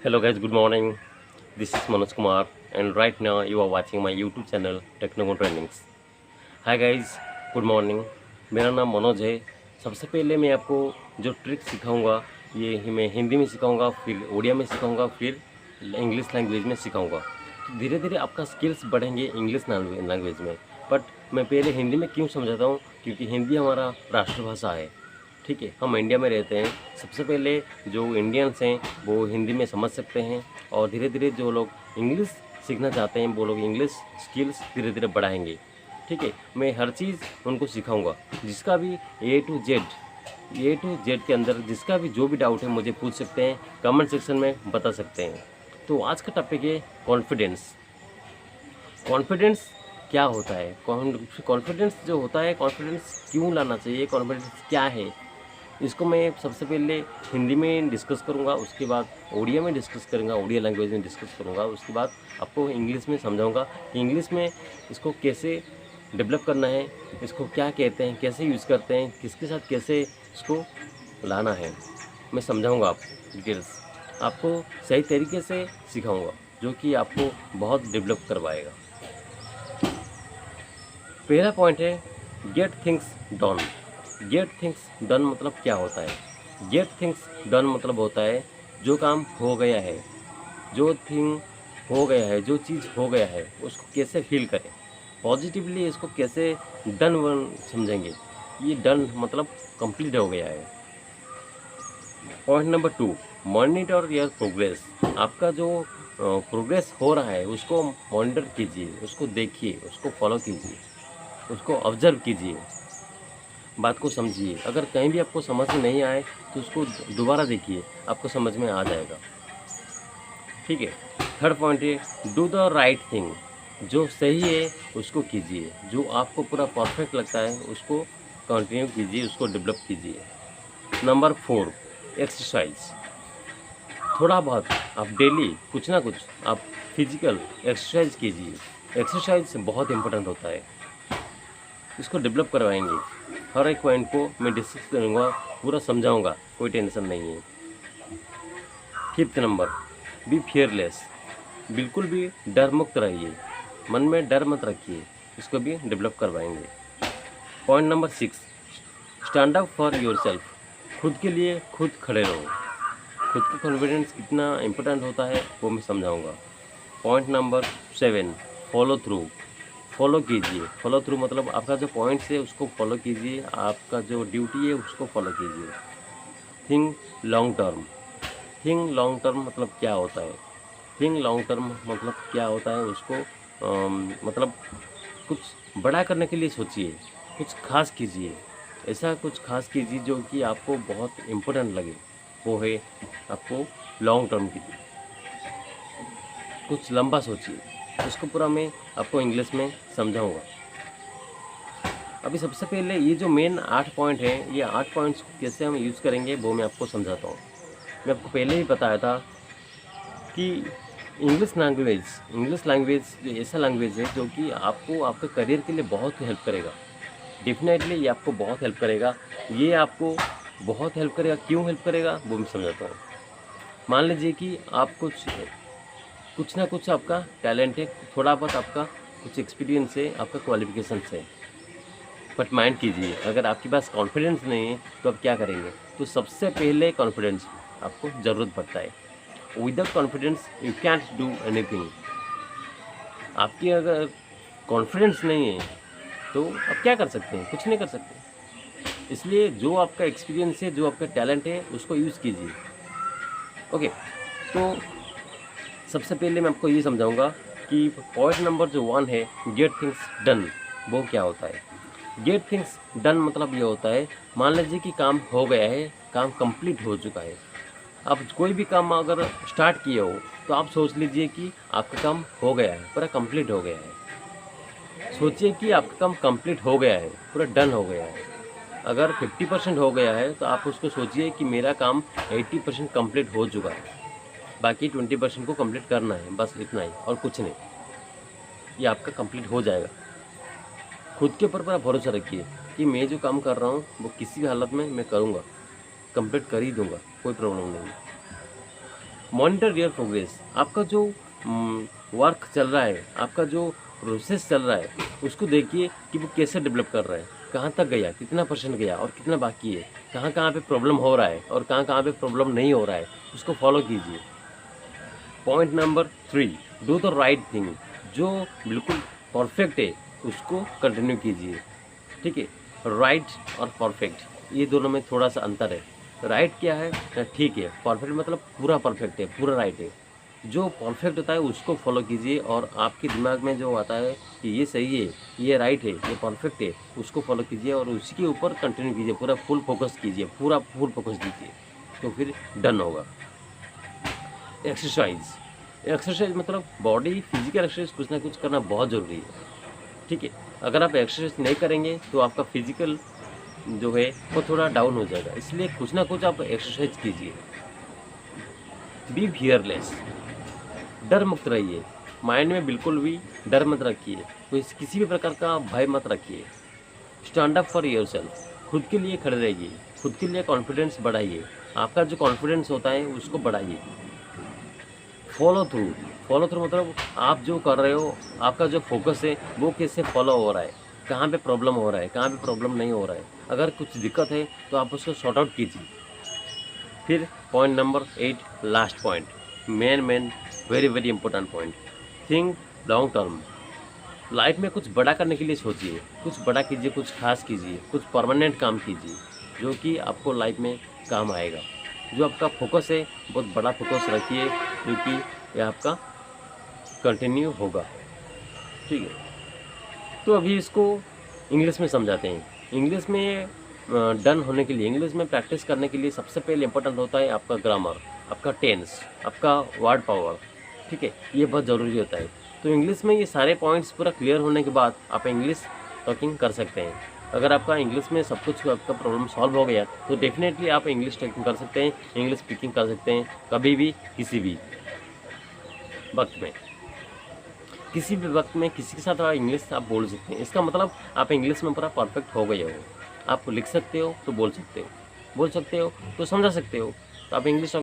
Hello guys, good morning. This is Manoj Kumar and right now you are watching my YouTube channel Technogon Trainings. Hi guys, good morning. मेरा नाम मनोज है। सबसे पहले मैं आपको जो ट्रिक सिखाऊंगा ये मैं हिंदी में सिखाऊंगा, फिर उड़िया में सिखाऊंगा, फिर इंग्लिश लैंग्वेज में सिखाऊंगा। तो धीरे धीरे आपका स्किल्स बढ़ेंगे इंग्लिश लैंग्वेज में। बट मैं पहले हिंदी में क्यों समझाता हूँ, क्योंकि हिंदी हमारा राष्ट्रभाषा है। ठीक है, हम इंडिया में रहते हैं। सबसे पहले जो इंडियंस हैं वो हिंदी में समझ सकते हैं और धीरे धीरे जो लोग इंग्लिश सीखना चाहते हैं वो लोग इंग्लिश स्किल्स धीरे धीरे बढ़ाएंगे। ठीक है, मैं हर चीज़ उनको सिखाऊंगा। जिसका भी ए टू जेड के अंदर जिसका भी जो भी डाउट है मुझे पूछ सकते हैं, कमेंट सेक्शन में बता सकते हैं। तो आज का टॉपिक है कॉन्फिडेंस। कॉन्फिडेंस क्या होता है, कॉन्फिडेंस जो होता है, कॉन्फिडेंस क्यों लाना चाहिए, कॉन्फिडेंस क्या है, इसको मैं सबसे पहले हिंदी में डिस्कस करूंगा, उसके बाद उड़िया में डिस्कस करूंगा, उड़िया लैंग्वेज में डिस्कस करूंगा। उसके बाद आपको इंग्लिश में समझाऊंगा कि इंग्लिश में इसको कैसे डेवलप करना है, इसको क्या कहते हैं, कैसे यूज़ करते हैं, किसके साथ कैसे इसको लाना है, मैं समझाऊँगा। आप डिटेल्स आपको सही तरीके से सिखाऊँगा जो कि आपको बहुत डेवलप करवाएगा। पहला पॉइंट है get things done. Get things done मतलब क्या होता है? गेट थिंग्स डन मतलब होता है जो काम हो गया है, जो थिंग हो गया है, जो चीज़ हो गया है उसको कैसे फील करें, पॉजिटिवली इसको कैसे डन वन समझेंगे। ये डन मतलब कंप्लीट हो गया है। Point number 2, monitor your progress. आपका जो प्रोग्रेस हो रहा है उसको मॉनिटर कीजिए, उसको देखिए, उसको फॉलो कीजिए, उसको ऑब्जर्व कीजिए, बात को समझिए। अगर कहीं भी आपको समझ में नहीं आए तो उसको दोबारा देखिए, आपको समझ में आ जाएगा। ठीक है। थर्ड पॉइंट है डू द राइट थिंग। जो सही है उसको कीजिए, जो आपको पूरा परफेक्ट लगता है उसको कंटिन्यू कीजिए, उसको डेवलप कीजिए। Number 4, exercise. थोड़ा बहुत आप डेली कुछ ना कुछ आप फिजिकल एक्सरसाइज कीजिए। एक्सरसाइज बहुत इम्पोर्टेंट होता है, इसको डेवलप करवाएंगे। हर एक पॉइंट को मैं डिस्कस करूँगा, पूरा समझाऊँगा, कोई टेंशन नहीं है। Fifth number, be fearless. बिल्कुल भी डर मुक्त रहिए, मन में डर मत रखिए, इसको भी डेवलप करवाएंगे। Point number 6, stand up for your self. खुद के लिए खुद खड़े रहो। खुद का कॉन्फिडेंस कितना इम्पोर्टेंट होता है वो मैं समझाऊँगा। Point number 7, follow through. Follow कीजिए। फॉलो थ्रू मतलब आपका जो पॉइंट्स है उसको फॉलो कीजिए, आपका जो ड्यूटी है उसको फॉलो कीजिए। Think long term. Think long term मतलब क्या होता है? थिंक लॉन्ग टर्म मतलब क्या होता है उसको मतलब कुछ बड़ा करने के लिए सोचिए, कुछ खास कीजिए। ऐसा कुछ खास कीजिए जो कि आपको बहुत इम्पोर्टेंट लगे, वो है आपको लॉन्ग टर्म कीजिए। कुछ लंबा सोचिए, उसको पूरा मैं आपको इंग्लिश में समझाऊंगा। अभी सबसे पहले ये जो मेन 8 पॉइंट हैं, ये 8 पॉइंट्स को कैसे हम यूज़ करेंगे वो मैं आपको समझाता हूँ। मैं आपको पहले ही बताया था कि इंग्लिश लैंग्वेज जो ऐसा लैंग्वेज है जो कि आपको आपके करियर के लिए बहुत हेल्प करेगा। डेफिनेटली ये आपको बहुत हेल्प करेगा। ये आपको बहुत हेल्प करेगा। क्यों हेल्प करेगा वो मैं समझाता हूँ। मान लीजिए कि आप कुछ ना कुछ आपका टैलेंट है, थोड़ा बहुत आपका कुछ एक्सपीरियंस है, आपका क्वालिफिकेशन है, बट माइंड कीजिए अगर आपके पास कॉन्फिडेंस नहीं है तो आप क्या करेंगे? तो सबसे पहले कॉन्फिडेंस आपको ज़रूरत पड़ता है। Without confidence you can't do anything. आपकी अगर कॉन्फिडेंस नहीं है तो आप क्या कर सकते हैं? कुछ नहीं कर सकते। इसलिए जो आपका एक्सपीरियंस है, जो आपका टैलेंट है उसको यूज़ कीजिए। ओके, तो सबसे पहले मैं आपको ये समझाऊंगा कि पॉइंट नंबर जो 1 है गेट थिंग्स डन, वो क्या होता है। गेट थिंग्स डन मतलब ये होता है, मान लीजिए कि काम हो गया है, काम कंप्लीट हो चुका है। आप कोई भी काम अगर स्टार्ट किए हो तो आप सोच लीजिए कि आपका काम हो गया है, पूरा कंप्लीट हो गया है। सोचिए कि आपका काम कंप्लीट हो गया है, पूरा डन हो गया है। अगर 50% हो गया है तो आप उसको सोचिए कि मेरा काम 80% कंप्लीट हो चुका है, बाकी 20% को कंप्लीट करना है, बस इतना ही और कुछ नहीं। ये आपका कंप्लीट हो जाएगा। खुद के ऊपर पूरा भरोसा रखिए कि मैं जो काम कर रहा हूँ वो किसी भी हालत में मैं करूँगा, कंप्लीट कर ही दूँगा, कोई प्रॉब्लम नहीं। मॉनिटर योर प्रोग्रेस, आपका जो वर्क चल रहा है, आपका जो प्रोसेस चल रहा है, उसको देखिए कि वो कैसे डेवलप कर रहा है, कहाँ तक गया, कितना परसेंट गया और कितना बाकी है, कहाँ कहाँ पे प्रॉब्लम हो रहा है और कहाँ कहाँ पे प्रॉब्लम नहीं हो रहा है, उसको फॉलो कीजिए। Point number 3, do the right thing, जो बिल्कुल परफेक्ट है उसको कंटिन्यू कीजिए। ठीक है, राइट और परफेक्ट ये दोनों में थोड़ा सा अंतर है। राइट क्या है, ठीक है, परफेक्ट मतलब पूरा परफेक्ट है, पूरा राइट है। जो परफेक्ट होता है उसको फॉलो कीजिए और आपके दिमाग में जो आता है कि ये सही है, ये राइट है, ये परफेक्ट है, उसको फॉलो कीजिए और उसी के ऊपर कंटिन्यू कीजिए, पूरा फुल फोकस कीजिए, पूरा फुल फोकस दीजिए, तो फिर डन होगा। एक्सरसाइज, एक्सरसाइज मतलब बॉडी फिजिकल एक्सरसाइज कुछ ना कुछ करना बहुत ज़रूरी है। ठीक है, अगर आप एक्सरसाइज नहीं करेंगे तो आपका फिजिकल जो है वो थोड़ा डाउन हो जाएगा, इसलिए कुछ ना कुछ आप एक्सरसाइज कीजिए। बी फियरलेस, डर मुक्त रहिए, माइंड में बिल्कुल भी डर मत रखिए, तो किसी भी प्रकार का भय मत रखिए। Stand up for your self, खुद के लिए खड़े रहिए, खुद के लिए कॉन्फिडेंस बढ़ाइए, आपका जो कॉन्फिडेंस होता है उसको बढ़ाइए। फॉलो थ्रू, फॉलो थ्रू मतलब आप जो कर रहे हो, आपका जो फोकस है वो कैसे फॉलो हो रहा है, कहाँ पे प्रॉब्लम हो रहा है, कहाँ पे प्रॉब्लम नहीं हो रहा है, अगर कुछ दिक्कत है तो आप उसको सॉर्ट आउट कीजिए। फिर point number 8, last point, main very very important point, think long term. Life में कुछ बड़ा करने के लिए सोचिए, कुछ बड़ा कीजिए, कुछ खास कीजिए, कुछ परमानेंट काम कीजिए जो कि आपको लाइफ में काम आएगा। जो आपका फोकस है बहुत बड़ा फोकस रखिए, क्योंकि ये आपका कंटिन्यू होगा। ठीक है, तो अभी इसको इंग्लिश में समझाते हैं। इंग्लिश में डन होने के लिए, इंग्लिश में प्रैक्टिस करने के लिए सबसे पहले इंपॉर्टेंट होता है आपका ग्रामर, आपका टेंस, आपका वर्ड पावर। ठीक है, ये बहुत ज़रूरी होता है। तो इंग्लिश में ये सारे पॉइंट्स पूरा क्लियर होने के बाद आप इंग्लिश टॉकिंग कर सकते हैं। अगर आपका इंग्लिश में सब कुछ आपका प्रॉब्लम सॉल्व हो गया तो डेफिनेटली आप इंग्लिश टॉकिंग कर सकते हैं, इंग्लिश स्पीकिंग कर सकते हैं, कभी भी किसी भी वक्त में, किसी भी वक्त में किसी के साथ आप इंग्लिश आप बोल सकते हैं। इसका मतलब आप इंग्लिश में पूरा परफेक्ट हो गए हो। आप लिख सकते हो तो बोल सकते हो, बोल सकते हो तो समझा सकते हो, तो आप इंग्लिश